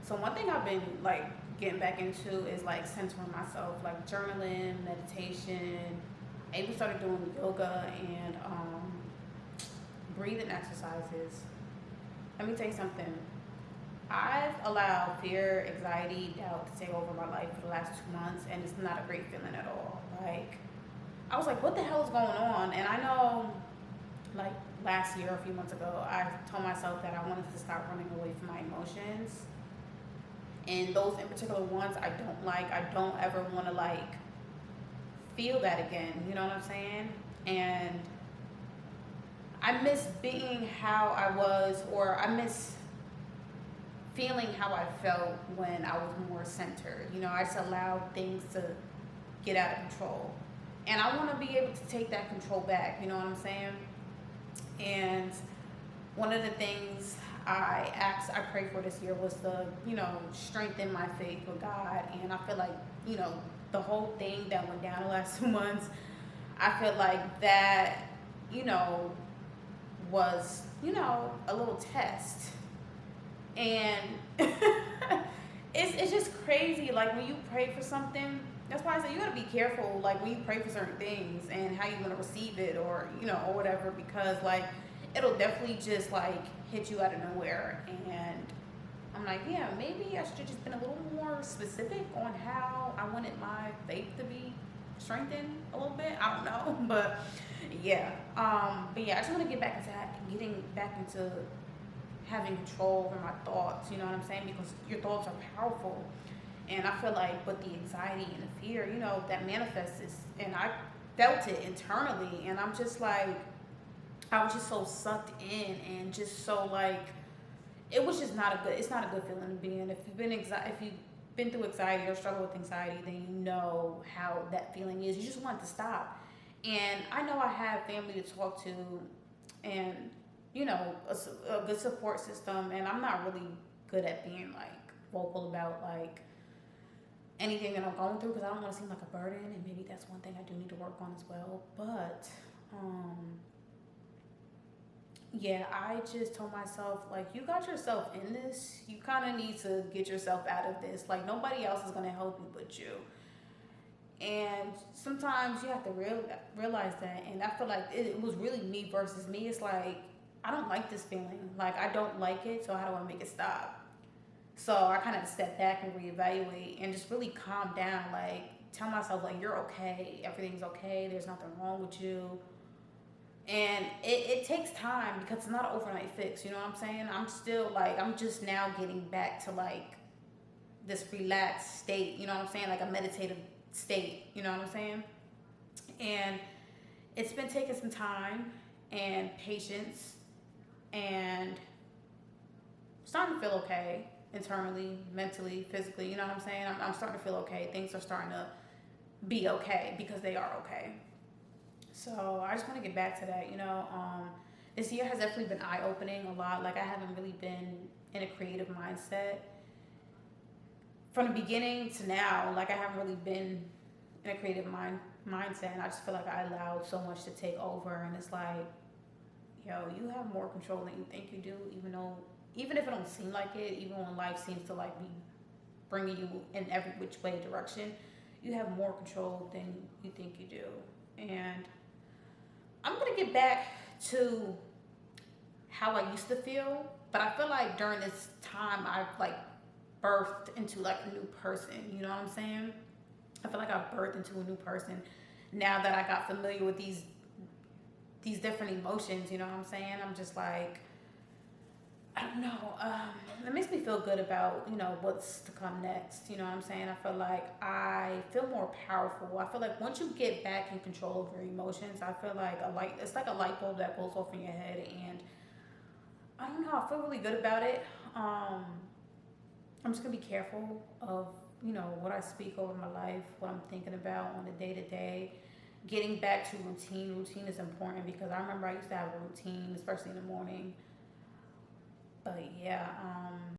So one thing I've been like getting back into is like centering myself, like journaling, meditation. I even started doing yoga and breathing exercises. Let me tell you something. I've allowed fear, anxiety, doubt to take over my life for the last 2 months, and it's not a great feeling at all. Like, I was like, what the hell is going on? And I know, like, last year, a few months ago, I told myself that I wanted to stop running away from my emotions. And those in particular ones I don't like. I don't ever want to, like, feel that again. You know what I'm saying? And I miss being how I was, or I miss feeling how I felt when I was more centered. You know, I just allowed things to get out of control. And I want to be able to take that control back, you know what I'm saying? And one of the things I prayed for this year was to, strengthen my faith with God. And I feel like, you know, the whole thing that went down the last 2 months, I feel like that, you know, was, a little test. And it's just crazy. Like when you pray for something, that's why I say you gotta be careful. Like when you pray for certain things and how you're gonna receive it, or or whatever, because like it'll definitely just like hit you out of nowhere. And I'm like, yeah, maybe I should have just been a little more specific on how I wanted my faith to be strengthened a little bit. I don't know, but yeah. But yeah, I just want to get back into getting back into having control over my thoughts, you know what I'm saying? Because your thoughts are powerful. And I feel like with the anxiety and the fear, that manifests this, and I felt it internally, and I'm just like, I was just so sucked in, and just so like, it was just not a good, it's not a good feeling to be in. If you've been through anxiety or struggle with anxiety, then you know how that feeling is. You just want it to stop. And I know I have family to talk to, and a good support system. And I'm not really good at being like vocal about like anything that I'm going through, because I don't want to seem like a burden, and maybe that's one thing I do need to work on as well. But yeah, I just told myself, like, you got yourself in this. You kind of need to get yourself out of this. Like, nobody else is going to help you but you. And sometimes you have to realize that. And I feel like it was really me versus me. It's like, I don't like this feeling. Like, I don't like it, so how do I make it stop? So I kind of step back and reevaluate and just really calm down. Like, tell myself, like, you're okay. Everything's okay. There's nothing wrong with you. And it takes time because it's not an overnight fix. You know what I'm saying? I'm still like, I'm just now getting back to like this relaxed state. You know what I'm saying? Like a meditative state. You know what I'm saying? And it's been taking some time and patience, and starting to feel okay internally, mentally, physically. You know what I'm saying? I'm starting to feel okay. Things are starting to be okay because they are okay. So I just want to get back to that. This year has definitely been eye opening a lot. Like I haven't really been in a creative mindset from the beginning to now. Like I haven't really been in a creative mindset, and I just feel like I allowed so much to take over. And it's like, you have more control than you think you do, even if it don't seem like it, even when life seems to like be bringing you in every which way direction, you have more control than you think you do. And I'm gonna get back to how I used to feel, but I feel like during this time I've like birthed into like a new person. You know what I'm saying? I feel like I've birthed into a new person now that I got familiar with these different emotions. You know what I'm saying? I'm just like, I don't know. It makes me feel good about what's to come next. You know what I'm saying? I feel like I feel more powerful. I feel like once you get back in control of your emotions, I feel like it's like a light bulb that goes off in your head, and I don't know. I feel really good about it. I'm just gonna be careful of what I speak over my life, what I'm thinking about on a day to day. Getting back to routine. Routine is important because I remember I used to have a routine, especially in the morning. But yeah,